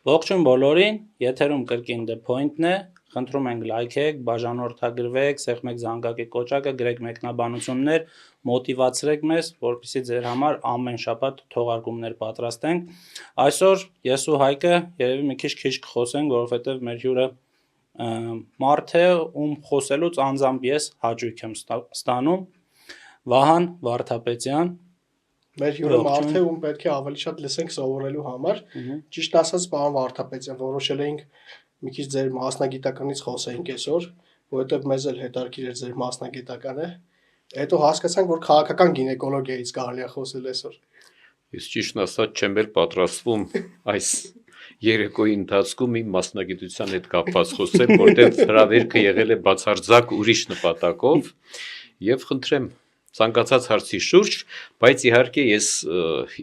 Ողջույն բոլորին, եթերում կրկին The Point-ն է, խնդրում ենք լայքեք, բաժանորդագրվեք, սեղմեք զանգակի կոճակը, գրեք մեկնաբանություններ, մոտիվացրեք մեզ, որպեսզի ձեր համար ամեն շաբաթ թողարկումներ պատրաստենք։ Այսօր ես ու Հայկը երևի մի քիչ կխոսենք, որովհետև մեր հյուրը մարդ է, ում խոսելուց անձամբ ես հաճույք եմ ստանում, Վահան Վարդապետյան։ Մեր հյուրը մարդ է, ում պետք է ավելի շատ լսենք սովորելու համար։ Ճիշտ ասած, պարոն Վարդապետյան, որոշել էինք մի քիչ ձեր մասնագիտականից խոսենք այսօր, որովհետև մեզ էլ հետաքրքիր է ձեր մասնագիտականը։ Հետո հասկացանք, որ քաղաքական գինեկոլոգիայից կարելի է խոսել այսօր։ Ես ճիշտն ասած չեմ էլ պատրաստվում այս երեկոյի ընթացքում իմ մասնագիտության հետ կապված խոսել, որտեղ հրավերքը եղել է բացարձակ ուրիշ նպատակով, եւ խնդրեմ ցանկացած հարցի շուրջ, բայց իհարկե ես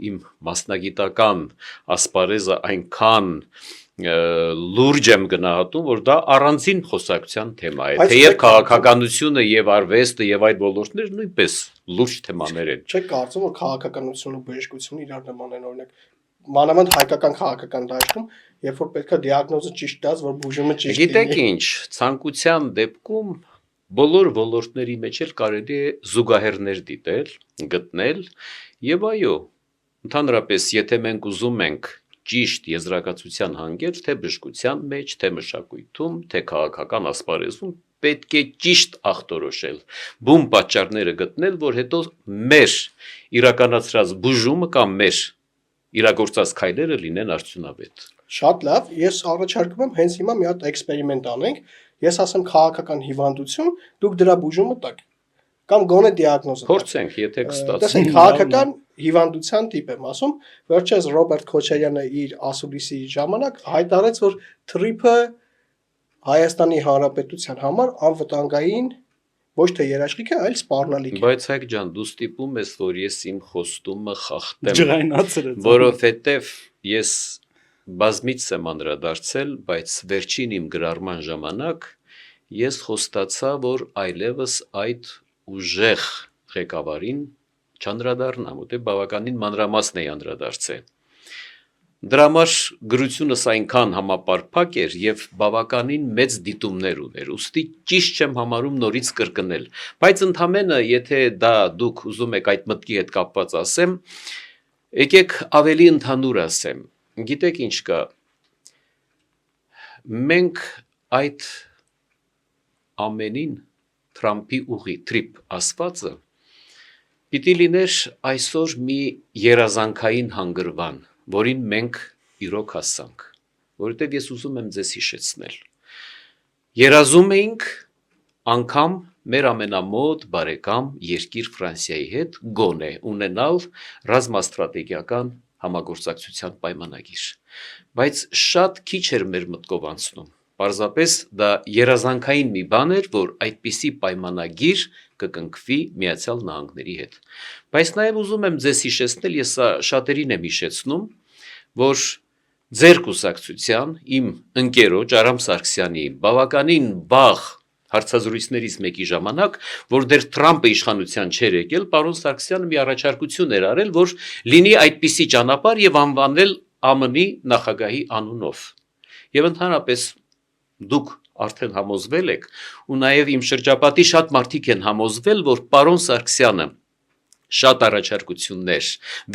իմ մասնագիտական ասպարեզը այնքան լուրջ եմ գնահատում, որ դա առանձին խոսակցության թեմա է, թեև քաղաքականությունը եւ արվեստը եւ այդ ոլորտները նույնպես լուրջ թեմաներ են։ Չեք կարծում, որ քաղաքականությունն ու բժշկությունը իրար նման են, օրինակ, մանավանդ հայկական քաղաքական դաշտում, երբ որ պետքա դիագնոզը ճիշտ տաս, որ բուժումը ճիշտ լինի։ Գիտեք ինչ, ցանկության դեպքում բոլոր ոլորտների մեջ էլ կարելի է զուգահեռներ դիտել, գտնել, եւ այո, ընդհանրապես, եթե մենք ուզում ենք ճիշտ եզրակացության հանգել, թե բժշկության մեջ, թե մշակույթում, թե քաղաքական ասպարեզում, պետք է ճիշտ ախտորոշել, բուն պատճառները գտնել, որ հետո մեր իրականացրած բուժումը կամ մեր իրագործած քայլերը լինեն արդյունավետ։ Շատ լավ, ես առաջարկում եմ հենց հիմա մի հատ էքսպերիմենտ անենք, ես ասեմ քաղաքական հիվանդություն, դուք դրա բուժումը տաք, կամ գոնե դիագնոզը տաք։ Փորձենք, եթե կստացվի։ Տեսեք, քաղաքական հիվանդության տիպ եմ ասում, վերջերս Ռոբերտ Քոչարյանը իր ասուլիսի ժամանակ հայտարարեց, որ թրիփը Հայաստանի Հանրապետության համար անվտանգային ոչ թե երաշխիք է, այլ սպառնալիք է։ Բայց Հայկ ջան, դու ստիպում ես, որ ես իմ խոստումը խախտեմ, Ջղայնացրեց, որովհետև ես բազմից եմ անդրադարձել, բայց վերջին իմ գրառման ժամանակ ես խոստացա, որ այլևս այդ ուժեղ ղեկավարին չանդրադառնամ, ուտե բավականին մանրամասն էի անդրադարձել։ Դրա համար գրությունս այնքան համապարփակ էր եւ բավականին մեծ դիտումներ ուներ, ուստի ճիշտ չեմ համարում նորից կրկնել, բայց ընդամենը եթե դա դուք ուզում եք այդ մտքի հետ կապված ասեմ, եկեք ավելի ընդհանուր ասեմ, գիտեք ինչ կա, մենք այդ ամենին Թրամփի ուղի թրիփ ասվածը պիտի լիներ այսօր մի երազանքային հանգրվան, որին մենք իրոք հասանք, որովհետև ես ուզում եմ ձեզ հիշեցնել։ Երազում էինք անգամ մեր ամենամոտ բարեկամ երկիր Ֆրանսիայի հետ գոնե ունենալ ռազմաստրատեգիական համագործակցության պայմանագիր, բայց շատ քիչ էր մեր մտքով անցնում, պարզապես դա երազանքային մի բան էր, որ այդպիսի պայմանագիր կկնքվի Միացյալ Նահանգների հետ, բայց նաև ուզում եմ ձեզ հիշեցնել, ես շատերին եմ հիշեցնում, որ ձեր կուսակցության, իմ ընկերոջ Արամ Սարգսյանի բավականին վաղ հարցազրույցներից մեկի ժամանակ, որ դեռ Թրամփը իշխանության չէր եկել, պարոն Սարգսյանը մի առաջարկություն էր արել, որ լինի այդպիսի ճանապարհ եւ անվանել ԱՄՆ-ի նախագահի անունով։ Եվ ընդհանրապես դուք արդեն համոզվել եք, ու նաև իմ շրջապատի շատ մարդիկ են համոզվել, որ պարոն Սարգսյանը շատ առաջարկություններ,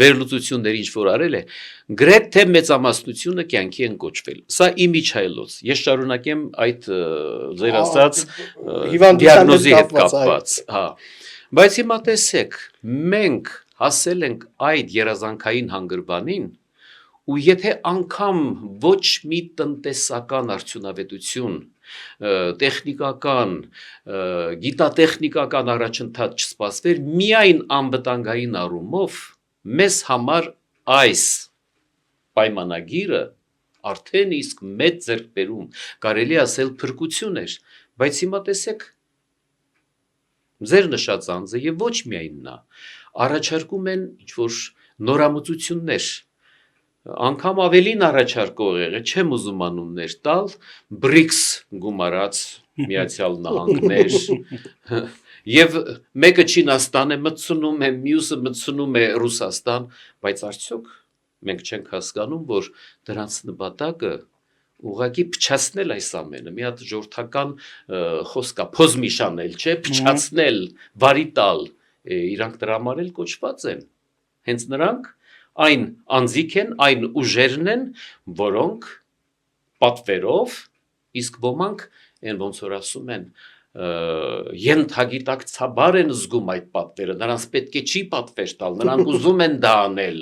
վերլուծություններ ինչ որ արել է, գրեթե մեծամասնությունը կյանքի են կոչվել։ Սա իմ իջայլոց։ Ես շարունակեմ այդ ձեր ասած դիագնոզի հետ կապված, հա։ Բայց հիմա տեսեք, մենք հասել ենք այդ երազանքային հանգրվանին, ու եթե անգամ ոչ մի տնտեսական արդյունավետություն, տեխնիկական, գիտատեխնիկական առաջընթաց չսպասվեր, միայն անվտանգային առումով մեզ համար այս պայմանագիրը արդեն իսկ մեծ ձեռքբերում, կարելի ասել փրկություն էր, բայց հիմա տեսեք, ձեր նշած անձը եւ ոչ միայն նա, առաջարկում են ինչ-որ նորամուծություններ, անգամ ավելին առաջարկող եղել, չեմ ուզում անուններ տալ, BRICS գումարած Միացյալ Նահանգներ, եւ մեկը Չինաստան է մտցնում է, մյուսը մտցնում է Ռուսաստան, բայց արդյոք մենք չենք հասկանում, որ դրանց նպատակը ուղղակի փչացնել այս ամենը, մի հատ ժողովրդական խոսք է, փոզմիշանել, չէ, փչացնել, վարի տալ, իրանք դրա համար էլ կոչված են։ Հենց նրանք այն անձիկ են, այն ուժերն են, որոնք պատվերով, իսկ ոմանք են ոնց որ ասում են, ենթագիտակցաբար են զգում այդ պատվերը, նրանց պետք է չի պատվեր տալ, նրանք ուզում են դա անել։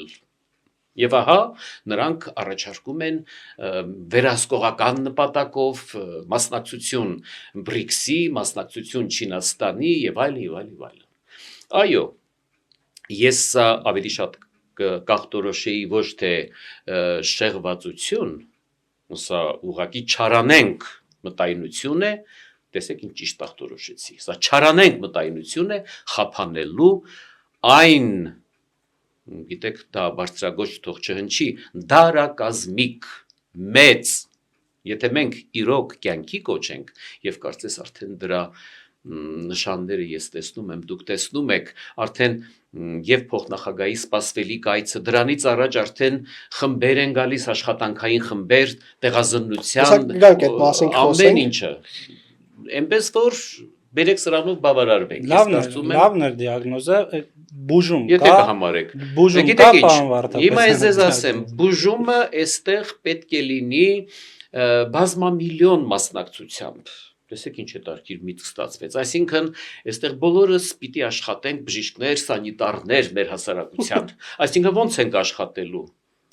Եվ ահա նրանք առաջարկում են վերահսկողական նպատակով մասնակցություն BRICS-ի, մասնակցություն Չինաստանի եւ այլն։ Այո, ես սա ավելի շատ կախտորոշեի ոչ թե շեղվածություն, սա ուղղակի չարանենք մտայնություն է, տեսեք ինչ ճիշտ ախտորոշեցի, սա չարանենք մտայնություն է խափանելու այն, գիտեք, դա բարձրագոչ թող չհնչի, դարակազմիկ, մեծ, եթե մենք իրոք կյանքի կոչենք, եւ կարծես արդեն դրա նշանները ես տեսնում եմ, դուք տեսնում եք, արդեն եւ փոխնախագահի սպասվելիք այցը, դրանից առաջ արդեն խմբեր են գալիս, աշխատանքային խմբեր, տեղազննության, ամեն ինչը, այնպես որ բերեք սրանով բավարարվենք։ Լավն էր դիագնոզը, բուժում եթե կա, կհամարեք։ բուժում կա, պարոն Վարդապետ։ Հիմա ես ձեզ ասեմ, բուժումը այստեղ պետք է լինի բազմամիլիոն մասնակցությամբ։ Տեսեք ինչ է տարկիր միտք ստացվեց։ Այսինքն, այստեղ բոլորս պիտի աշխատենք, բժիշկներ, սանիտարներ մեր հասարակության։ Այսինքն ո՞նց ենք աշխատելու,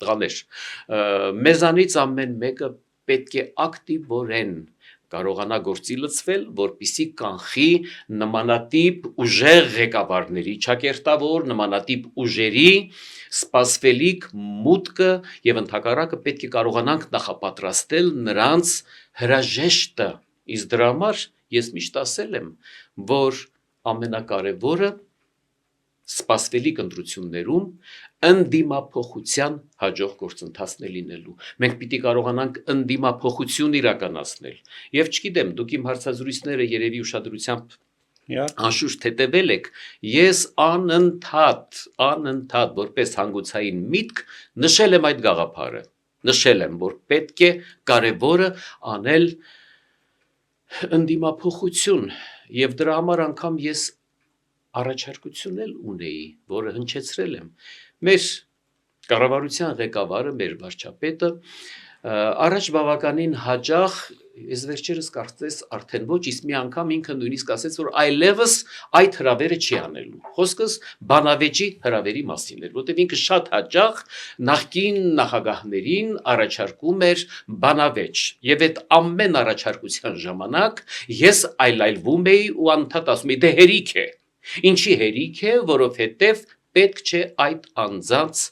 տղաներ։ Մեզանից ամեն մեկը պետք է ակտիվորեն կարողանա գործի լցվել, որպիսի կանխի նմանատիպ ուժեղ ղեկավարների ճակերտավոր, նմանատիպ ուժերի սպասվելիք մուտքը եւ ընդհակառակը պետք է կարողանանք նախապատրաստել նրանց հրաժեշտը։ Իսկ դրա համար ես միշտ ասել եմ, որ ամենակարևորը սպասվելիք ընտրություններում ընդդիմափոխության հաջող գործընթացն է լինելու։ Մենք պիտի կարողանանք ընդդիմափոխություն իրականացնել։ Եվ չգիտեմ, դուք իմ հարցազրույցները երևի ուշադրությամբ անշուշտ հետևել եք, ես անընդհատ որպես հանգուցային միտք նշել եմ այդ գաղափարը, նշել եմ, որ պետք է կարևորը անել ընդդիմափոխություն, եւ դրա համար անգամ ես առաջարկություն էլ ունեի, որը հնչեցրել եմ։ Մեր կառավարության ղեկավարը, մեր վարչապետը առաջ բավականին հաճախ, ես վերջերս կարծես արդեն ոչ, իսկ մի անգամ ինքը նույնիսկ ասեց, որ այլևս այդ հրավերը չի անելու։ Խոսքս բանավեճի հրավերի մասին էր, որտեղ ինքը շատ հաճախ նախկին նախագահներին առաջարկում էր բանավեճ, եւ այդ ամեն առաջարկության ժամանակ ես այլայլվում էի ու անդադար ասում էի, դե հերիք է։ Ինչի հերիք է, որովհետև պետք չէ այդ անձանց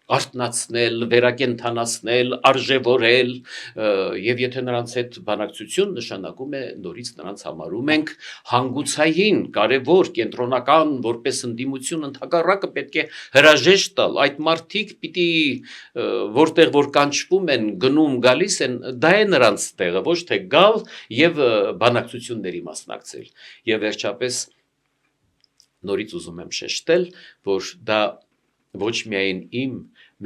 արթնացնել, վերակենդանացնել, արժևորել, եւ եթե նրանց հետ բանակցություն նշանակում է նորից նրանց համարում ենք հանգուցային, կարևոր, կենտրոնական, որպես ընդդիմություն, ընդհակառակը պետք է հրաժեշտ տալ, այդ մարդիկ պիտի որտեղ որ կանչվում են, գնում, գալիս են, դա է նրանց տեղը, ոչ թե գալ եւ բանակցությունների մասնակցել։ Եվ վերջապես նորից ուզում եմ շեշտել, որ դա ոչ միայն իմ,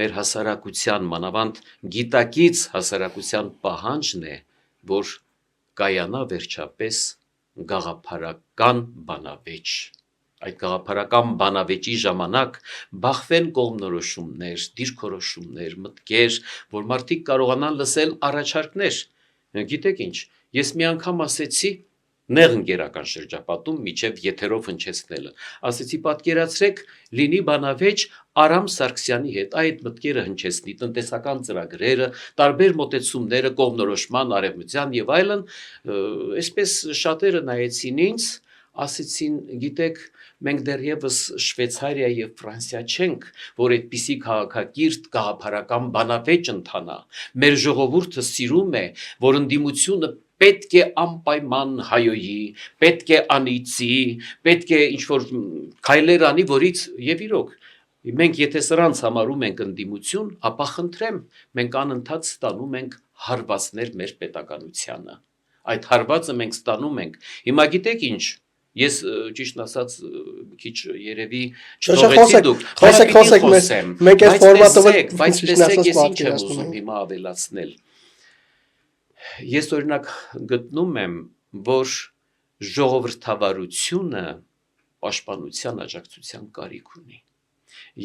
մեր հասարակության, մանավանդ գիտակից հասարակության պահանջն է, որ կայանա վերջապես գաղափարական բանավեճ։ Այդ գաղափարական բանավեճի ժամանակ բախվեն կողմնորոշումներ, դիրքորոշումներ, մտքեր, որ մարդիկ կարողանան լսել առաջարկներ։ Գիտեք ինչ, ես մի անգամ ասեցի նեղ ընկերական շրջապատում միջև եթերով հնչեցնելը։ Ասեցի պատկերացրեք, լինի բանավեճ Արամ Սարգսյանի հետ, այդ մտքերը հնչեցնի, տնտեսական ծրագրերը, տարբեր մոտեցումները, կողմնորոշման, արևմտյան եւ այլն, այսպես շատերը նայեցին ինձ, ասեցին, գիտեք, մենք դեռևս Շվեյցարիա եւ Ֆրանսիա չենք, որ այդպիսի քաղաքակիրթ գաղափարական բանավեճ ընթանա։ Մեր ժողովուրդը սիրում է, որ ընդդիմությունը պետք է անպայման հայոյի, պետք է անիծի, պետք է ինչ-որ քայլեր անի, որից եւ իրոք մենք եթե սրանց համարում ենք ընդդիմություն, ապա խնդրեմ, մենք անընդհատ ստանում ենք հարվածներ մեր պետականությանը։ Այդ հարվածը մենք ստանում ենք։ Հիմա գիտեք ինչ, Ես ճիշտ ասած քիչ երևի Խոսեք, չթողեցի դուք խոսեք, մենք այս ֆորմատով բայց տեսեք ես ինչ եմ ուզում հիմա ավելացնել ես օրինակ գտնում եմ որ ժողովրդավարությունը պաշտպանության աջակցության կարիք ունի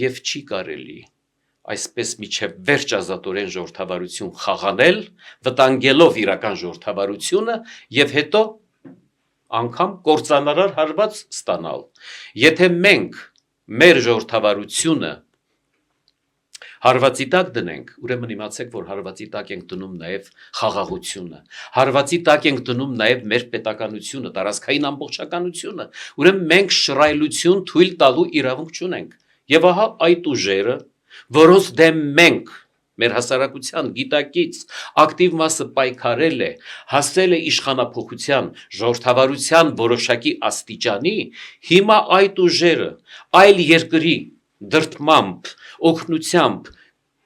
եւ չի կարելի այսպես միջև վերջ ազատորեն ժողովրդավարություն խաղանել վտանգելով իրական ժողովրդավարությունը եւ հետո անգամ կործանարար հարված ստանալ եթե մենք մեր ժողովրդավարությունը հարվածի տակ դնենք ուրեմն իմացեք որ հարվածի տակ ենք դնում նաեւ խաղաղությունը հարվածի տակ ենք դնում նաեւ մեր պետականությունը տարածքային ամբողջականությունը ուրեմն մենք շռայլություն թույլ տալու իրավունք չունենք եւ ահա այդ ուժերը որոնց դեմ մենք մեր հասարակության գիտակից ակտիվ մասը պայքարել է հասել է իշխանափոխության ժողովրդավարության որոշակի աստիճանի հիմա այդ ուժերը այլ երկրի դրդմամբ օգնությամբ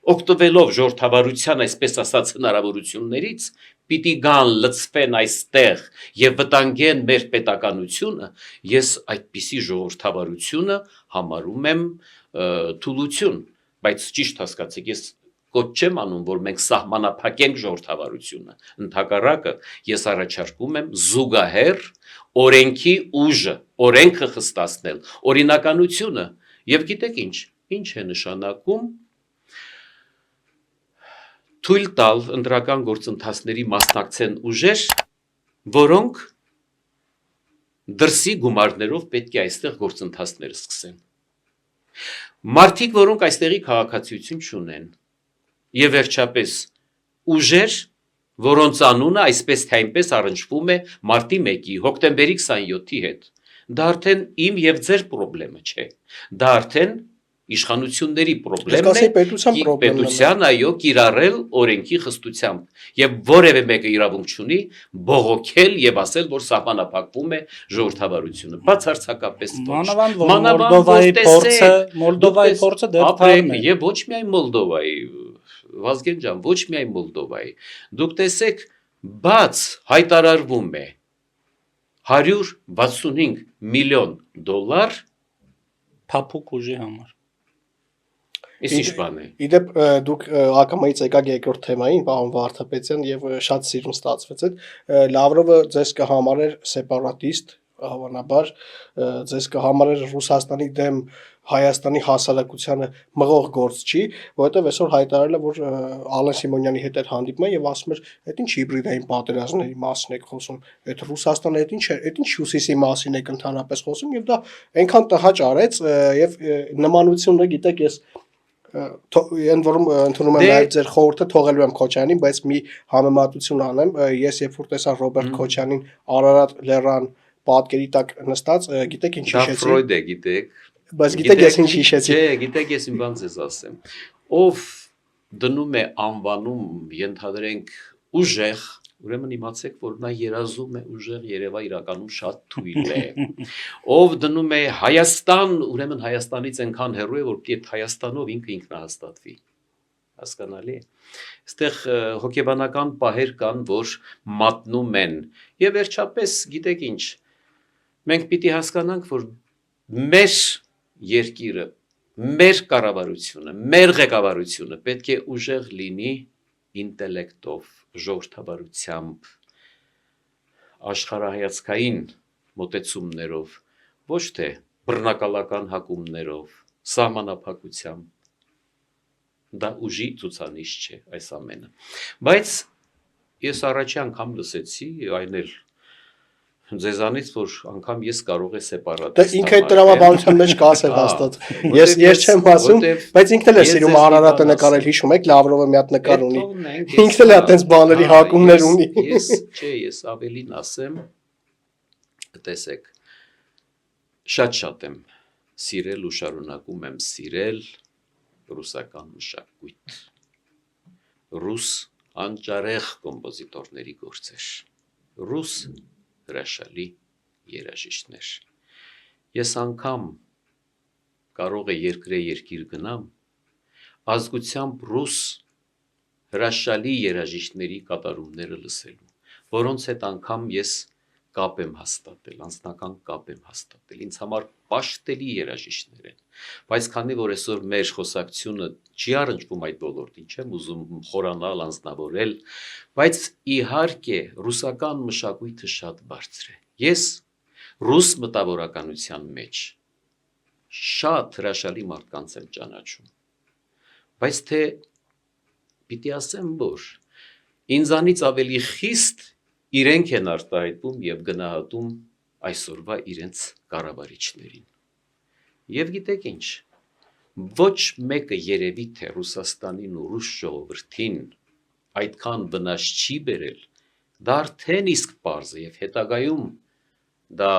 օգտվելով ժողովրդավարության այսպես ասած հնարավորություններից պիտի գան լծվեն այստեղ եւ վտանգեն մեր պետականությունը ես այդպիսի ժողովրդավարությունը համարում եմ թուլություն բայց ճիշտ հասկացեք ես կոչ չեմ անում որ մենք սահմանափակենք ժողովրդավարությունը ընդհակառակը ես առաջարկում եմ զուգահեռ օրենքի ուժը օրենքը խստացնել օրինականությունը եւ գիտեք ինչ է նշանակում թույլ տալ ընդրական գործընթացների մասնակցեն ուժեր որոնք դրսի գումարներով պետք է այստեղ գործընթացներ սկսեն մարդիկ որոնք այստեղի քաղաքացիություն չունեն եւ վերջապես ուժեր որոնց անունը այսպես թե այնպես առնչվում է մարտի 1-ի հոկտեմբերի 27-ի հետ դա արդեն իմ եւ ձեր խնդրը չէ դա արդեն իշխանությունների խնդրեմն է պետության այո կիրառել օրենքի խստությամբ եւ որևէ մեկը իրավունք չունի բողոքել եւ ասել որ սահմանափակվում է ժողովրդավարությունը բացարձակապես Մոլդովայի փորձը դեռ թարմ է եւ ոչ միայն Մոլդովայի Վազգեն ջան ոչ միայն Մոլդովայի դուք տեսեք բաց հայտարարվում է $165 միլիոն փափուկ ուժի համար Իսկ ինչ բան է Իդեպ դուք ԱԿՄ-ից եկաք երկրորդ թեմային պարոն Վարդապետյան եւ շատ սիրուն ստացվեց այդ Լավրովը ձեզ կհամարեր սեպարատիստ հավանաբար ձեզ կհամարեր Ռուսաստանի դեմ Հայաստանի հասարակությանը մղող գործ չի, որովհետև այսօր հայտարարել է, որ Ալեն Սիմոնյանի հետ էր հանդիպում եւ ասում էր, այդ ինչ հիբրիդային պատերազմների մասին եք խոսում, այդ Ռուսաստանը այդ ինչ հյուսիսի մասին եք ընդհանրապես խոսում եւ դա այնքան տհաճ արեց եւ նմանությունը գիտեք ես Ընդ որում ընդունում եմ նաև ձեր խորհուրդը թողելու եմ Քոչյանին, բայց մի համեմատություն անեմ, ես երբ որ տեսա Ռոբերտ Քոչյանին Արարատ լեռան պատկերի տակ նստած, գիտեք ինչ հիշեցի։ Դա Ֆրոյդ է, գիտեք։ Բայց գիտեք ես ինչ հիշեցի։ Չէ, գիտեք ես իմ բան ձեզ ասեմ։ Ով դնում է անվանում, ենթադրենք ուժեղ, ուրեմն իմացեք, որ նա երազում է ուժեղ Երևա իրականում շատ թույլ է։ Ով դնում է Հայաստան, ուրեմն Հայաստանից այնքան հեռու է, որ պիտի այդ Հայաստանով ինքը ինքնահաստատվի։ Հասկանալի է։ Այստեղ հոգեբանական պահեր կան, որ մատնում են։ Եվ վերջապես, գիտեք ինչ, մենք պիտի հասկանանք, որ մեր երկիրը, մեր կառավարությունը, մեր ղեկավարությունը պետք է ուժեղ լինի ինտելեկտով, ժողովրդավարությամբ, աշխարհայացքային մոտեցումներով, ոչ թե բռնակալական հակումներով, սահմանափակությամբ, դա ուժի ցուցանիշ չէ այս ամենը, բայց ես առաջի անգամ լսեցի, այն էլ ձեզանից, որ անգամ ես կարող է սեպարատիստ ինքը այդ տրամաբանության մեջ կասել հաստատ, ես չեմ ասում, բայց ինքն էլ է սիրում Արարատը նկարել, հիշում եք, Լավրովը մի հատ նկար ունի, ինքն էլ է այդպես բաների հակումներ ունի։ Ես ավելին ասեմ, տեսեք, շատ եմ սիրել ու շարունակում եմ սիրել ռուսական մշակույթ, ռուս անճարեղ կոմպոզիտորների գործեր, ռուս հրաշալի երաժիշտներ։ Ես անգամ կարող է երկիր գնամ, ազգությամբ ռուս հրաշալի երաժիշտների կատարումները լսելու, որոնց հետ անգամ ես կապ եմ հաստատել, անձնական կապ եմ հաստատել, ինձ համար պաշտելի երաժիշտներ են, բայց քանի որ այսօր մեր խոսակցությունը չի առնչվում այդ ոլորտին, չեմ ուզում խորանալ, անձնավորել, բայց իհարկե ռուսական մշակույթը շատ բարձր է, ես ռուս մտավորականության մեջ շատ հրաշալի մարդկանց եմ ճանաչում, բայց թե պիտի ասեմ, որ ինձանից ավելի խիստ իրենք են արտահայտվում և գնահատում այսօրվա իրենց կառավարիչներին։ Եվ գիտեք ինչ, ոչ մեկը երևի թե Ռուսաստանին ու ռուս ժողովրդին այդքան վնաս չի բերել, դա արդեն իսկ պարզ է և հետագայում դա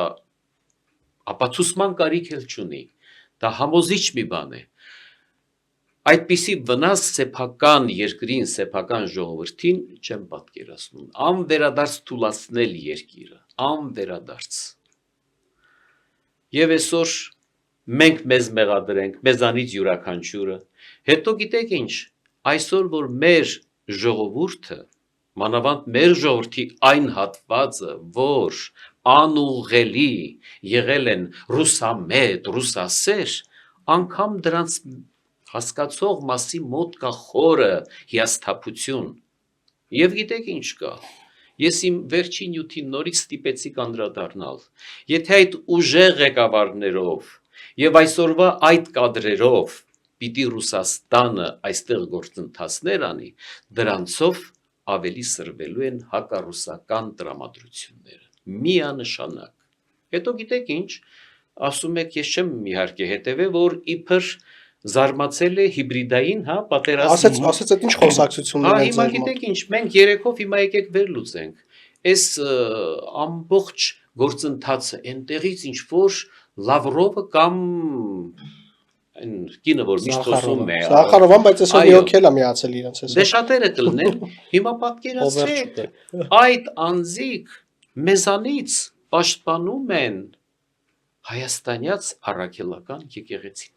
ապացուսման կարիք էլ չունի, դա համոզիչ մի բան է։ Այդպիսի վնաս սեփական երկրին, սեփական ժողովրդին չեմ պատկերացնում, անվերադարձ թուլացնել երկիրը, անվերադարձ։ Եվ այսօր մենք մեզ մեղադրենք, մեզանից յուրաքանչյուրը, հետո գիտեք ինչ, այսօր որ մեր ժողովուրդը, մանավանդ մեր ժողովրդի այն հատվածը, որ անուղղելի եղել են ռուսամետ, ռուսասեր, անգամ դրանց հասկացող մասի մոտ կա խորը հիասթափություն։ Եվ գիտեք ինչ կա, ես իմ վերջին նյութին նորից ստիպեցի անդրադառնալ, եթե այդ ուժեղ ղեկավարներով և այսօրվա այդ կադրերով պիտի Ռուսաստանը այստեղ գործընթացներ անի, դրանցով ավելի սրվելու են հակառուսական տրամադրությունները, միանշանակ։ Հետո գիտեք ինչ, ասում եք, ես չեմ իհարկե հետևել, որ իբր զարմացել է հիբրիդային, պատերազմը։ Ասեց այդ ինչ խոսակցություններ են հիմա ձեր մոտ։ գիտեք ինչ, մենք երեքով հիմա եկեք վեր լուծենք։ Այս ամբողջ գործընթացը այնտեղից ինչ որ Լավրովը կամ այն կինը, որ միշտ խոսում է, Զախարովան, բայց այսօր մի հոգի էլ է միացել իրենց դե շատերը կլինեն, հիմա պատկերացրեք, այդ անձիկ մեզանից պաշտպանում են հայաստանյաց առաքելական եկեղեցին,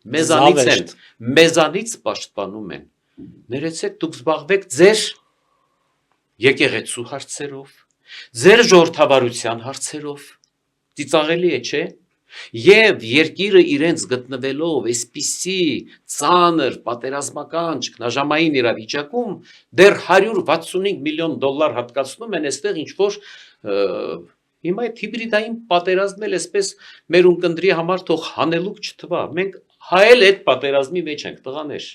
մեզանից պաշտպանում են, ներեցեք դուք զբաղվեք ձեր եկեղեցու հարցերով, ձեր ժողովրդավարության հարցերով, ծիծաղելի է, չէ՞։ Եվ երկիրը իրենց գտնվելով այսպիսի ծանր պատերազմական ճգնաժամային իրավիճակում դեռ 165 միլիոն դոլար հատկացնում են այստեղ ինչ որ հիմա այդ հիբրիդային պատերազմն էլ այսպես մեր ունկնդրի համար թող հանելուկ չթվա, մենք հայել այդ պատերազմի մեջ ենք, տղաներ,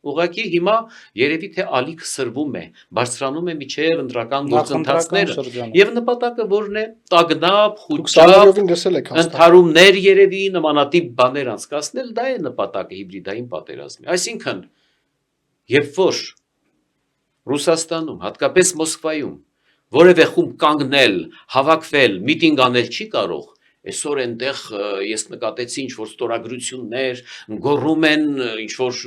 ուղղակի հիմա երևի թե ալիքը սրվում է, բարձրանում է միջև ընտրական գործընթացները և նպատակը որն է, տագնապ, խուճապ, ընդհարումներ երևի, նմանատիպ բաներ անցկացնել, դա է նպատակը հիբրիդային պատերազմի, այսինքն, երբ որ Ռուսաստանում, հատկապես Մոսկվայում, որևէ խումբ կանգնել, հավաքվել, միտինգ անել չի կարող, այսօր այնտեղ ես նկատեցի ինչ-որ ստորագրություններ, գոռում են, ինչ-որ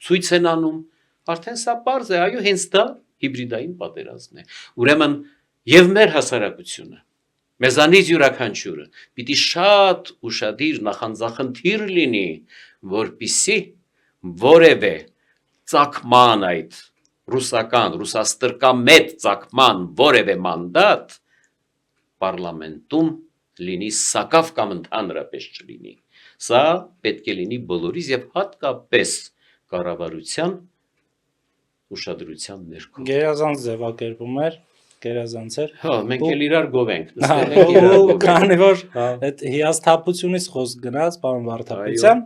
ցույց են անում, արդեն սա պարզ է, այո, հենց դա հիբրիդային պատերազմն է, ուրեմն և մեր հասարակությունը, մեզանից յուրաքանչյուրը, պիտի շատ ուշադիր նախանձախնդիր լինի, որպեսզի որևէ ծագման այդ ռուսական, ռուսաստրկամետ ծագման որևէ մանդատ պարլամենտում լինի սակավ կամ ընդհանրապես չլինի։ Սա պետք է լինի բոլորիս և հատկապես կառավարության ուշադրության ներքո։ Գերազանց ձևակերպում էր, գերազանց էր։ Մենք էլ իրար գով ենք, քանի որ այդ հիասթափությունից խոսք գնաց, պարոն Վարդապետյան,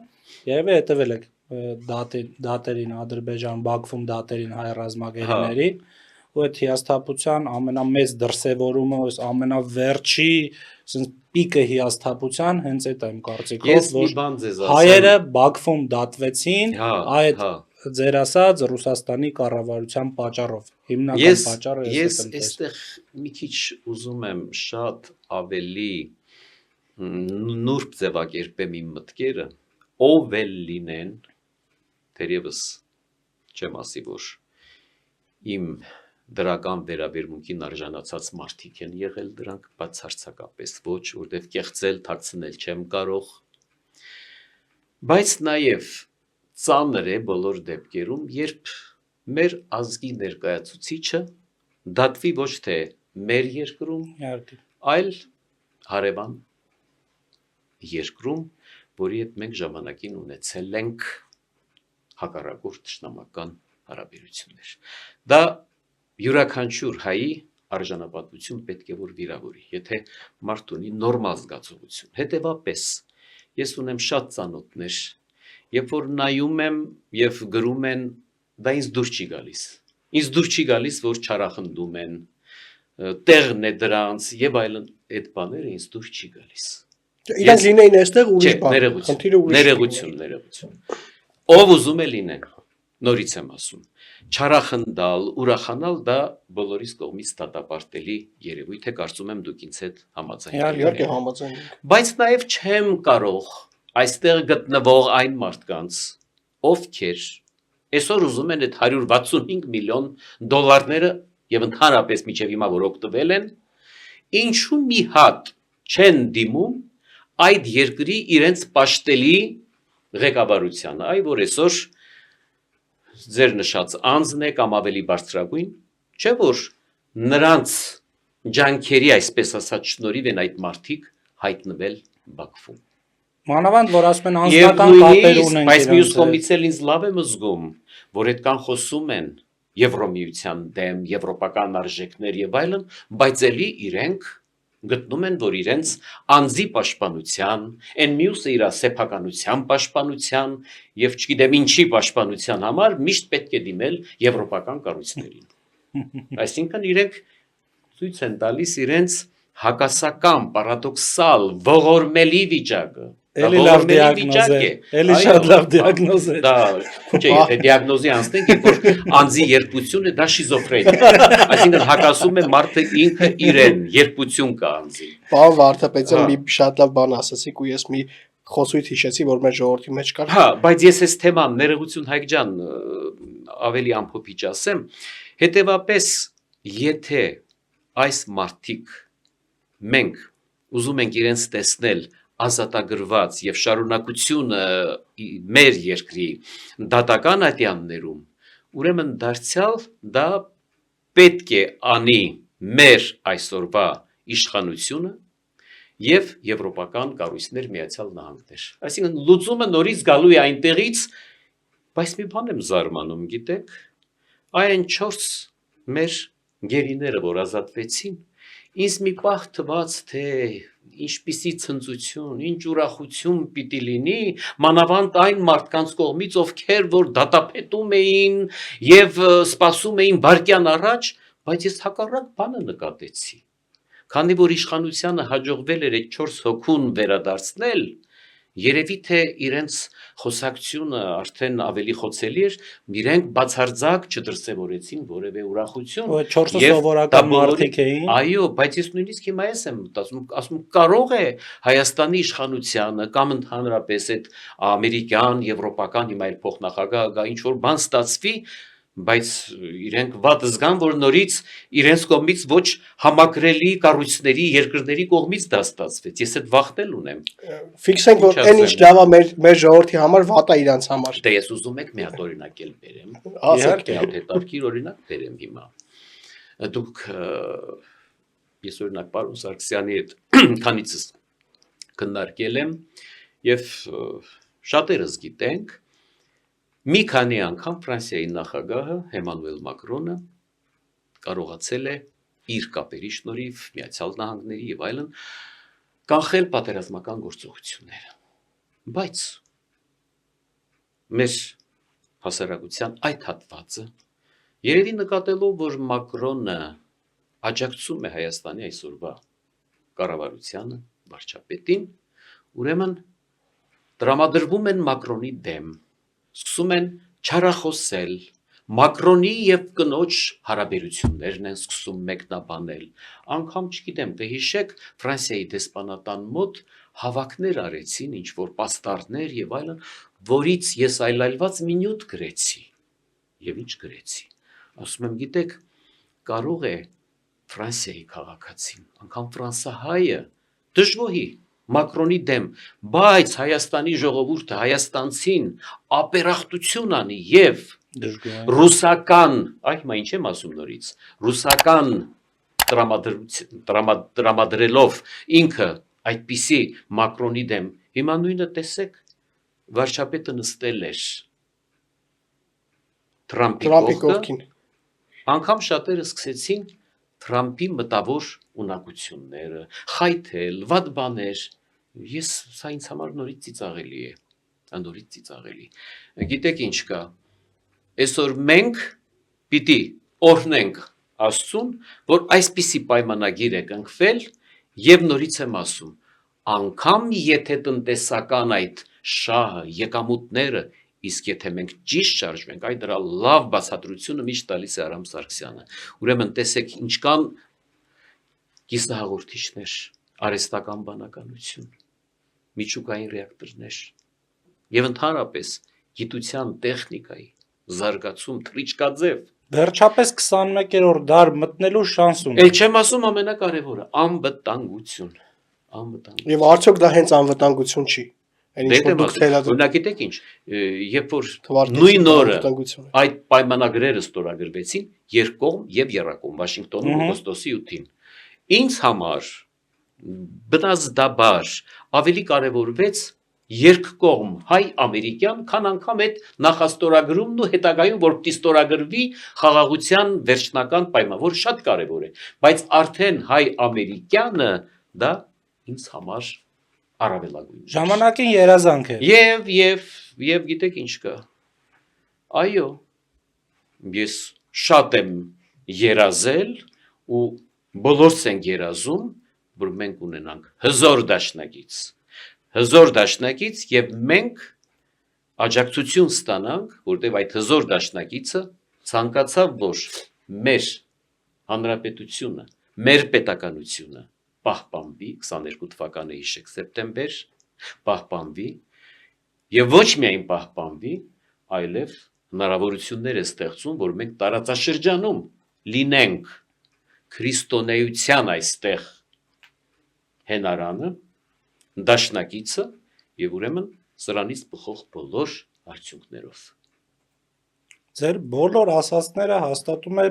երևի հետևել եք դատերին Ադրբեջան, Բաքվում դատերին հայ ռազմագերիների, ու այդ հիասթափության ամենամեծ դրսևորումը, ամենավերջի պիկը հիասթափության հենց այդ եմ կարծիքով, որ հայերը Բաքվում դատվեցին, այդ ձեր ասած Ռուսաստանի կառավարության պատճառով, հիմնական պատճառը ես այստեղ մի քիչ ուզում եմ շատ ավելի նուրբ ձևակերպեմ իմ մտքերը, ով էլ լինեն, թերևս չեմ ասի, որ իմ դրական վերաբերմունքին արժանացած մարդիկ են եղել դրանք, բացարձակապես ոչ, որտև կեղծել, թաքցնել չեմ կարող, բայց նաև ծանր է բոլոր դեպքերում, երբ մեր ազգի ներկայացուցիչը դատվի ոչ թե մեր երկրում, այլ հարևան երկրում, որի հետ մենք ժամանակին ունեցել ենք հակառակորդ ճշնամական հարաբերություններ։ Դա յուրաքանչյուր հայի արժանապատվություն պետք է որ վիրավորի, եթե մարդ ունի նորմալ զգացողություն։ Հետևաբար ես ունեմ շատ ծանոթներ, երբ որ նայում եմ եւ գրում են, դա ինձ դուր չի գալիս։ Ինձ դուր չի գալիս, որ չարախնդում են, տեղն է դրանց եւ այլն, այդ բաները ինձ դուր չի գալիս։ Իրանք լինեին այստեղ ուրիշ բան։ Ներողություն։ Ով ուզում է լինեն, նորից եմ ասում, չարախնդալ, ուրախանալ դա բոլորիս կողմից դատապարտելի երևույթ է, կարծում եմ դուք ինձ հետ Իհարկե համաձայն ենք։ Բայց նաև չեմ կարող այստեղ գտնվող այն մարդկանց, ովքեր այսօր ուզում են այդ 165 միլիոն դոլարները եւ ընդհանրապես միջև հիմա որ օգտվել են, ինչու մի հատ չեն դիմում այդ երկրի իրենց պաշտելի ղեկավարությանը, այ որ այսօր ձեր նշած անձն է կամ ավելի բարձրագույն, չէ որ նրանց ջանքերի այսպես ասած շնորհիվ են այդ մարդիկ հայտնվել Բաքվում։ Մանավանդ որ ասում են անձնական կապեր ունեն, բայց մյուս կողմից էլ ինձ լավ եմ զգում, որ այդքան խոսում են Եվրոմիության դեմ, եվրոպական արժեքներ եւ այլն, բայց ելի իրենք գտնում են, որ իրենց անձի պաշտպանության, այն մյուսը իր սեփականության պաշտպանության եւ չգիտեմ ինչի պաշտպանության համար միշտ պետք է դիմել եվրոպական կառույցներին։ Այսինքն իրենք ցույց են տալիս իրենց հակասական, պարադոքսալ, ողորմելի վիճակը։ Էլի լավ դիագնոզ է։ Էլի շատ լավ դիագնոզ է։ Դա չէ, եթե դիագնոզի անցնենք, որ անձի երկությունը դա շիզոֆրենիա է։ Այսինքն հակասում է մարդը ինքը իրեն, երկություն կա անձի։ Պարոն Վարդապետյան, մի շատ լավ բան ասացիք ու ես մի խոսույթ հիշեցի, որ մեր ժողովրդի մեջ կար։ Հա, բայց ես այս թեման ներողություն Հայկ ջան ավելի ամփոփիչ ասեմ, հետևապես եթե այս մարդիկ մենք ուզում ենք իրենց տեսնել ազատագրված եւ շարունակությունը մեր երկրի դատական ատյաններում, ուրեմն դարձյալ դա պետք է անի մեր այսօրվա իշխանությունը եւ եվրոպական կառույցներ Միացյալ Նահանգներ։ Այսինքն լուծումը նորից գալու է այնտեղից, բայց մի բան եմ զարմանում, գիտեք, այն 4 մեր գերիները, որ ազատվեցին, ինձ մի պահ թվաց, թե ինչպիսի ցնծություն, ինչ ուրախություն պիտի լինի, մանավանդ այն մարդկանց կողմից, ովքեր որ դատապետում էին եւ սպասում էին վարկյան առաջ, բայց ես հակառակ բանը նկատեցի։ Քանի որ իշխանությանը հաջողվել էր այդ 4 հոգուն վերադարձնել, երևի թե իրենց խոսակցությունը արդեն ավելի խոցելի էր, իրենք բացարձակ չդրսևորեցին որևէ ուրախություն։ Ու 4 սովորական մարդիկ էին։ Այո, բայց ես նույնիսկ հիմա եմ ասում, կարող է Հայաստանի իշխանությանը կամ ընդհանրապես այդ ամերիկյան, եվրոպական հիմա էլ փոխնախագահ ինչ որ բան ստացվի, բայց իրենք վատ զգան, որ նորից իրենց կողմից ոչ համակրելի կառույցների, երկրների կողմից դա ստացվեց։ Ես այդ վախտել ունեմ։ Ֆիքսենք, որ այն ինչ լավ է մեր ժողովրդի համար, վատ է իրանց համար։ Դե ես ուզում եք մի հատ օրինակ էլ բերեմ։ Իհարկե, հետաքրքիր օրինակ բերեմ հիմա։ Դուք ես օրինակ պարոն Սարգսյանի հետ քանիցս քննարկել եմ եւ շատերս գիտենք մի քանի անգամ Ֆրանսիայի նախագահը Էմանուել Մակրոնը կարողացել է իր կապերի շնորհիվ Միացյալ Նահանգների եւ այլն կանխել պատերազմական գործողությունները։ Բայց մեր հասարակության այդ հատվածը երևի նկատելով, որ Մակրոնը աջակցում է Հայաստանի այսօրվա կառավարությանը, վարչապետին, ուրեմն տրամադրվում են Մակրոնի դեմ, սկսում են չարախոսել, Մակրոնի եւ կնոջ հարաբերություններն են սկսում մեկնաբանել, անգամ չգիտեմ, կհիշեք Ֆրանսիայի դեսպանատան մոտ հավաքներ արեցին, ինչ որ պաստառներ եւ այլն, որից ես այլայլված մի նյութ գրեցի։ Եվ ինչ գրեցի։ Ասում եմ, գիտեք, կարող է Ֆրանսիայի քաղաքացին, անգամ ֆրանսահայը դժվոհի Մակրոնի դեմ, բայց Հայաստանի ժողովուրդը հայաստանցին ապերախտություն անի եւ ռուսական, այ հիմա ինչ եմ ասում նորից, ռուսական տրամադրելով ինքը այդպիսի Մակրոնի դեմ, հիմա նույնը տեսեք, վարչապետը նստել էր Թրամփի Տրամփի կողքը, կողքին։ անգամ շատերը սկսեցին Թրամփի մտավոր ունակությունները, խայթել, վատ բաներ, սա ինձ համար նորից ծիծաղելի է, նորից ծիծաղելի։ Գիտեք ինչ կա, այսօր մենք պիտի օրհնենք Աստծուն, որ այսպիսի պայմանագիր է կնքվել, եւ նորից եմ ասում, անգամ եթե տնտեսական այդ շահը, եկամուտները, իսկ եթե մենք ճիշտ շարժվենք, այդ դրա լավ բացատրությունը միշտ տալիս է Արամ Սարգսյանը։ Ուրեմն տեսեք ինչքան կիսահաղորդիչներ, արհեստական բանականություն, միջուկային ռեակտորներ եւ ընդհանրապես գիտության տեխնիկայի զարգացում թռիչքաձև։ Վերջապես 21-րդ դար մտնելու շանս ունի։ Էլ չեմ ասում ամենակարևորը, անվտանգություն, անվտանգություն։ Եվ արդյոք դա հենց անվտանգություն չի։ Այն ինչ որ դուք թելադրում Օրինակ գիտեք ինչ, երբ որ թվարկեցիք նույն օրը անվտանգությունը։ այդ պայմանագրերը ստորագրվեցին երկկողմ եւ եռակողմ Վաշինգտոնում օգոստոսի 8-ին, ինձ համար բնազդաբար ավելի կարևորվեց երկկողմ հայ-ամերիկյան, քան անգամ այդ նախաստորագրումն ու հետագայում որպեսզի ստորագրվի խաղաղության վերջնական պայման, որ շատ կարևոր է, բայց արդեն հայ-ամերիկյանը դա ինձ համար առավելագույն է։ Ժամանակին երազանք է։ Եվ գիտեք ինչ կա։ Այո, ես շատ եմ երազել ու բոլորս ենք երազում, որ մենք ունենանք հզոր դաշնակից եւ մենք աջակցություն ստանանք, որտեղ այդ հզոր դաշնակիցը ցանկացավ, որ մեր հանրապետությունը, մեր պետականությունը պահպանվի 22 թվականի հիշեք սեպտեմբեր, պահպանվի եւ ոչ միայն պահպանվի, այլև հնարավորություններ է ստեղծում, որ մենք տարածաշրջանում լինենք քրիստոնեության այստեղ հենարանը, դաշնակիցը եւ ուրեմն սրանից բխող բոլոր արդյունքներով։ Ձեր բոլոր ասածները հաստատում է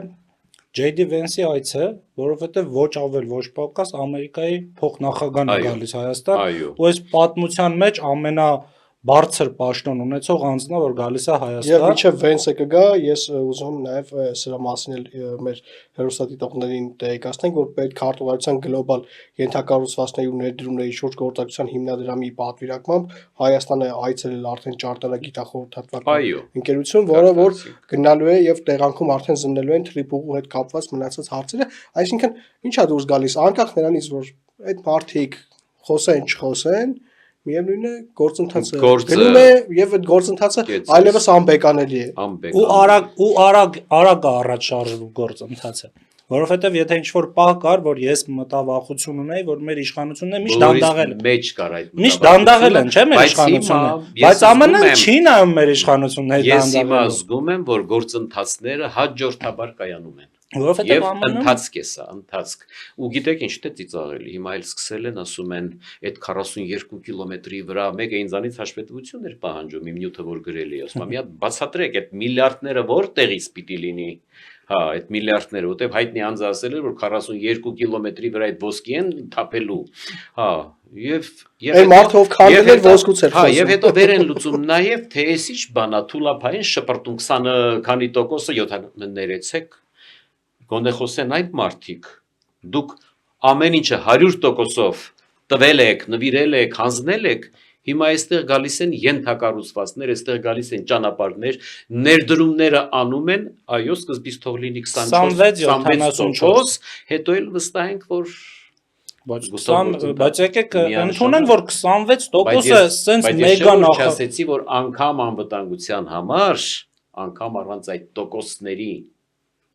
J.D. Vance-ի այցը, որովհետև ոչ ավել ոչ պակաս Ամերիկայի փոխնախագահն է գալիս Հայաստան, ու այս պատմության մեջ ամենաբարձր պաշտոն ունեցող անձնա, որ գալիս է Հայաստան։ Եվ ինչը Vance-ը կգա, ես ուզում նաև սրա մասին էլ մեր հեռուստադիտողներին տեղեկացնենք, որ պետքարտուղարության գլոբալ ենթակառուցվածքների ու ներդրումների շուրջ գործակցության հիմնադրամի պատվիրակմամբ Հայաստանը այցելել արդեն ճարտարագիտախորհրդատվական ընկերություն, որը որ գնալու է եւ տեղանքում արդեն զննելու են թրիփուղու հետ կապված մնացած հարցերը, այսինքն ինչա դուրս գալիս, անկախ նրանից, որ այդ մարդիկ խոսեն, չխոսեն, միևնույն է գործընթացը գնում է եւ այդ գործընթացը այլևս անբեկանելի է։ Ու արագ առաջ շարժվում գործընթացը, որովհետեւ եթե ինչ-որ պահ կար, որ ես մտավախություն ունեի, որ մեր իշխանությունները միշտ դանդաղել են։ Մեջ կար այդ միշտ դանդաղել են, չէ՞ մեր իշխանությունները, բայց ԱՄՆ-ն չի նայում մեր իշխանությունների դանդաղելը։ Ես հիմա դանդաղելը։ զգում եմ, որ գործընթացները հաջորդաբար կայանում են։ Որովհետև Եվ ԱՄՆ-ն ընթացք է սա, ընթացք։ Ու գիտեք ինչ թե ծիծաղելի, հիմա էլ սկսել են ասում են այդ 42 կիլոմետրի վրա մեկը ինձանից հաշվետվություն էր պահանջում իմ նյութը որ գրել էի, ասում եմ, մի հատ բացատրեք այդ միլիարդները որտեղից պիտի լինի։ Հա, այդ միլիարդները, որտեղ հայտնի անձը ասել էր, որ 42 կիլոմետրի վրա այդ ոսկի են թափելու։ Հա, եւ Այն մարդով քանդել էր ոսկուց էր խոսում։ Հա, եւ խոսում։ հետո վեր են լուծում նաեւ թե էս ինչ բանա թուլափային շպրտում 20 քանի տոկոսը 7 ներեցեք։ Գոնե խոսեն այդ մարդիկ, դուք ամեն ինչը 100%-ով տվել եք, նվիրել եք, հանձնել եք, հիմա այստեղ գալիս են ենթակառուցվածքներ, այստեղ գալիս են ճանապարհներ, ներդրումները անում են, այո, սկզբից թող լինի 24-26%, հետո էլ վստահենք, որ բայց եկեք ընդունեն, որ 26%-ը սենց մեգա ասեցի, որ անգամ անվտանգության համար, անգամ առանց այդ տոկոսների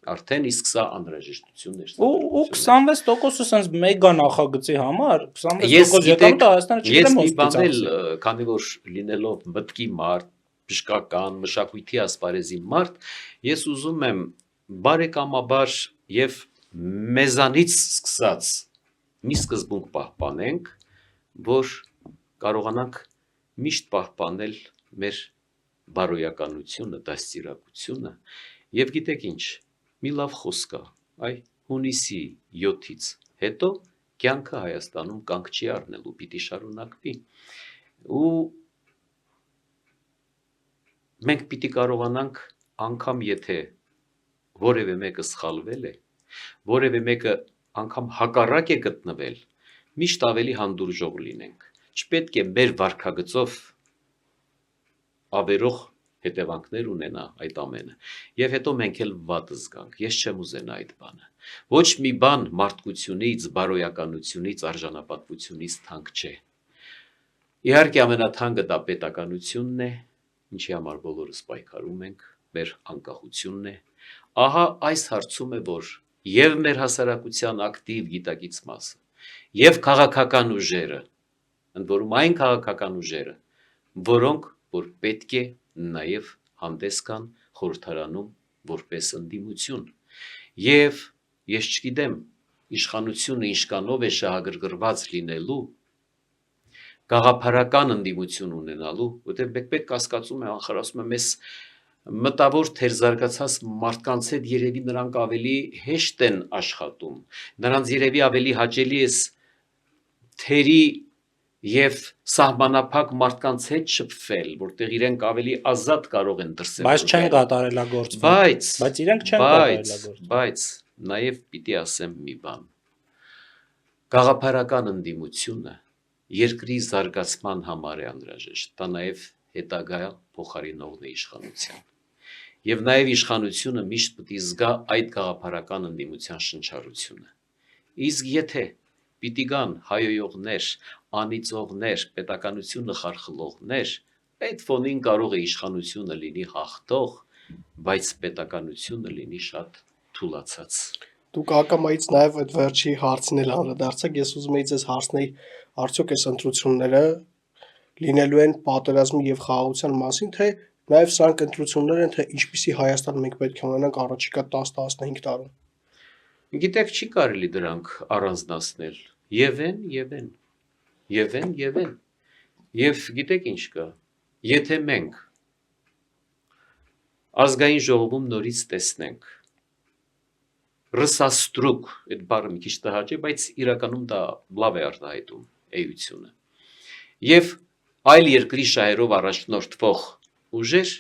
արդեն իսկ սա անհրաժեշտություն էր։ Ու 26%-ը սենց մեգա նախագծի համար, 26% եկամուտը Հայաստանը չգիտեմ ոնց ծախսի։ Քանի որ լինելով մտքի մարդ, բժշկական, մշակույթի ասպարեզի մարդ, ես ուզում եմ բարեկամաբար եւ մեզանից սկսած մի սկզբունք պահպանենք, որ կարողանանք միշտ պահպանել մեր բարոյականությունը, դաստիարակությունը եւ գիտեք ինչ, մի լավ խոսք կա, այ հունիսի 7-ից հետո կյանքը Հայաստանում կանգ չի առնելու, պիտի շարունակվի։ Ու մենք պիտի կարողանանք անգամ եթե որևէ մեկը սխալվել է, որևէ մեկը անգամ հակառակ է գտնվել, միշտ ավելի հանդուրժող լինենք։ Չպետք է մեր վարքագծով ավերող հետևանքներ ունենա այդ ամենը։ Եվ հետո մենք էլ վատ զգանք։ Ես չեմ ուզենա այդ բանը։ Ոչ մի բան մարդկությունից, բարոյականությունից, արժանապատվությունից թանկ չէ։ Իհարկե ամենաթանկը դա պետականությունն է, ինչի համար բոլորս պայքարում ենք, մեր անկախությունն է։ Ահա այս հարցում է, որ եւ մեր հասարակության ակտիվ գիտակից մասը, եւ քաղաքական ուժերը, ընդ որում այն քաղաքական ուժերը, որոնք որ պետք է նաեւ հանդես գան խորհրդարանում որպես ընդդիմություն։ Եվ ես չգիտեմ, իշխանությունը ինչքանով է շահագրգռված լինելու, գաղափարական ընդդիմություն ունենալու, որտեղ մեկ կասկածում է, անխրասում է մեզ մտավոր թերզարգացած մարդկանց հետ երևի նրանք ավելի հեշտ են աշխատում, նրանց երևի ավելի հաճելի է թերի եւ սահմանափակ մարդկանց հետ շփվել, որտեղ իրենք ավելի ազատ կարող են դրսևորվել։ Բայց չեն կատարելագործվում։ Բայց իրենք չեն կատարելագործվում։ Բայց նաեւ պիտի ասեմ մի բան։ Գաղափարական ընդդիմությունը երկրի զարգացման համար է անհրաժեշտ, դա նաեւ հետագա փոխարինողն է իշխանության։ Եվ նաեւ իշխանությունը միշտ պիտի զգա այդ գաղափարական ընդդիմության շնչառությունը։ Իսկ եթե պիտի գան հայոյողներ, անիծողներ, պետականությունը խարխլողներ, այդ ֆոնին կարող է իշխանությունը լինի հաղթող, բայց պետականությունը լինի շատ թուլացած։ Դուք ակամայից նաև այդ վերջի հարցին էլ անդրադարձեք, ես ուզում եի ձեզ հարցնել, արդյոք այս ընտրությունները լինելու են պատերազմի եւ խաղաղության մասին, թե նաև սրանք ընտրություններ են, թե ինչպիսի Հայաստան մենք պետք է ունենանք առաջիկա 10-15 տարում։ Գիտեք, չի կարելի դրանք առանձնացնել։ Եվ գիտեք ինչ կա։ Եթե մենք ազգային ժողովում նորից տեսնենք ռսաստրուկ, այդ բառը մի քիչ տհաճ է, բայց իրականում դա լավ է արտահայտում էությունը։ Եվ այլ երկրի շահերով առաջնորդվող ուժեր,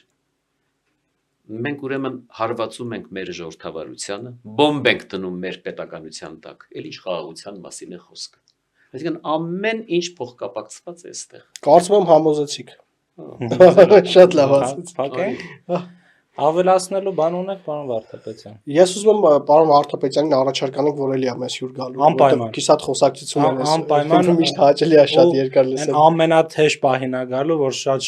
մենք ուրեմն հարվածում ենք մեր ժողովրդավարությանը, բոմբ ենք դնում մեր պետականության տակ, էլ ինչ խաղաղության մասին է խոսքը։ Այսինքն ամեն ինչ փոխկապակցված է այստեղ։ Կարծում եմ համոզեցիք։ Շատ լավ ասացիք։ Ավելացնելու բան ունեք, պարոն Վարդապետյան։ Ես ուզում եմ պարոն Վարդապետյանին առաջարկ անենք, որ էլի ամես հյուր գալու, որտեղ կիսատ խոսակցությունն է։ Անպայման միշտ հաճելի է շատ երկար լսել։ Ամենաթեժ պահին է գալու, որ շատ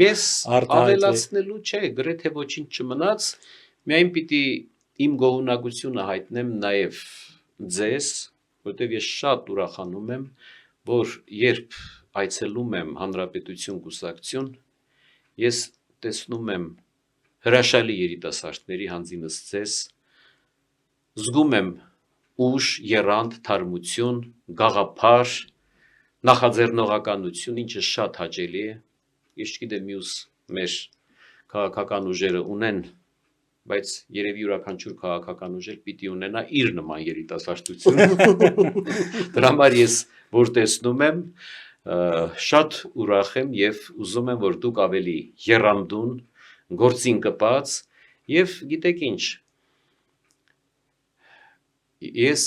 Ես ավելացնելու չէ, գրեթե ոչինչ չմնաց, միայն պիտի իմ գոհունակությունը հայտնեմ նաև ձեզ, որտեղ ես շատ ուրախանում եմ, որ երբ այցելում եմ Հանրապետություն կուսակցություն, ես տեսնում եմ հրաշալի երիտասարդների հանձինս ձեզ, զգում եմ ուժ, եռանդ, թարմություն, գաղափար, նախաձեռնողականություն, ինչը շատ հաճելի է։ Ես չգիտեմ մյուս մեր քաղաքական ուժերը ունեն, բայց երևի յուրաքանչյուր քաղաքական ուժեր պիտի ունենա իր նման երիտասարդություն։ Դրա համար ես որ տեսնում եմ, շատ ուրախ եմ եւ ուզում եմ, որ դուք ավելի եռանդուն, գործին կպած եւ գիտեք ինչ, ես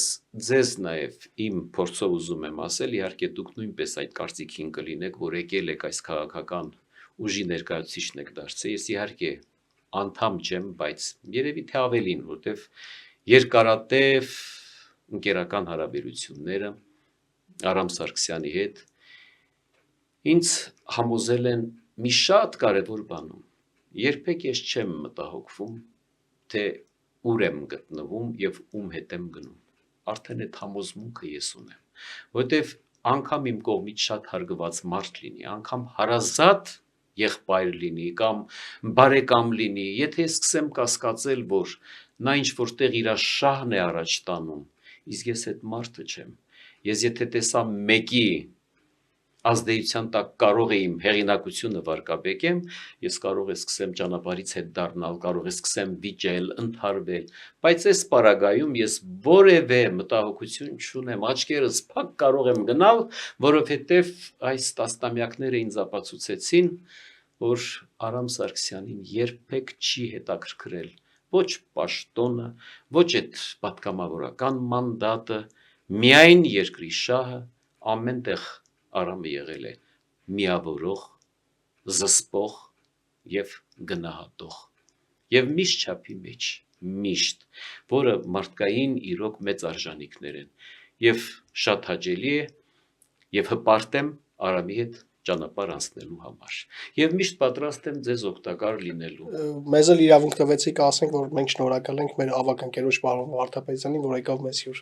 ձեզ նաեւ իմ փորձով ուզում եմ ասել, իհարկե դուք նույնպես այդ կարծիքին կլինեք, որ եկել եք այս քաղաքական ուժի ներկայացուցիչն եք դարձել, ես իհարկե անդամ չեմ, բայց երևի թե ավելին, որտեվ երկարատև ընկերական հարաբերությունները Արամ Սարգսյանի հետ ինձ համոզել են մի շատ կարևոր բանում։ Երբեք ես չեմ մտահոգվում, թե ուր եմ գտնվում եւ ում հետ եմ գնում։ Արդեն այդ համոզմունքը ես ունեմ, որտեվ անգամ իմ կողմից շատ հարգված մարդ լինի, անգամ հարազատ եղբայր լինի կամ բարեկամ լինի, եթե ես սկսեմ կասկածել, որ նա ինչ որտեղ իր շահն է առաջ տանում, իսկ ես այդ մարդը չեմ։ Ես եթե տեսա մեկի ազդեցության տակ կարող եմ հեղինակությունը վարկաբեկեմ, ես կարող եմ սկսեմ ճանապարհից հետ դառնալ, կարող եմ սկսեմ վիճել, ընթարվել, բայց այս պարագայում ես որևէ մտահոգություն չունեմ, աչքերս փակ կարող եմ գնալ, որովհետև այս տասնամյակները ինձ ապացուցեցին, որ Արամ Սարգսյանին երբեք չի հետաքրքրել ոչ պաշտոնը, ոչ այդ պատգամավորական մանդատը, միայն երկրի շահը, ամենտեղ Արամը եղել է միավորող, զսպող եւ գնահատող եւ միշտ չափի մեջ, միշտ, որը մարդկային իրոք մեծ արժանինքներ են եւ շատ հաճելի է եւ հպարտ եմ Արամի հետ ճանապարհ անցնելու համար եւ միշտ պատրաստ եմ ձեզ օգտակար լինելու։ Մեզ էլ իրավունք տվեցիք ասենք, որ մենք շնորհակալ ենք մեր ավագ ընկերոջ պարոն Վարդապետյանին, որ եկավ մեզ հյուր։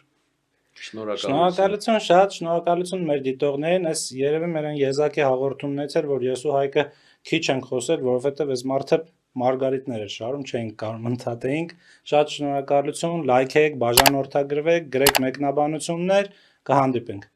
Շնորհակալություն շատ, շնորհակալություն մեր դիտողներին, այս երևի մեր այն եզակի հաղորդումներից էր, որ ես ու Հայկը քիչ ենք խոսել, որովհետև այս մարդը մարգարիտներ էր շարում, չէինք կարող ընդհատեինք։ Շատ շնորհակալություն, լայքեք, բաժանորդագրվեք, գրեք մեկնաբանություններ, կհանդիպենք։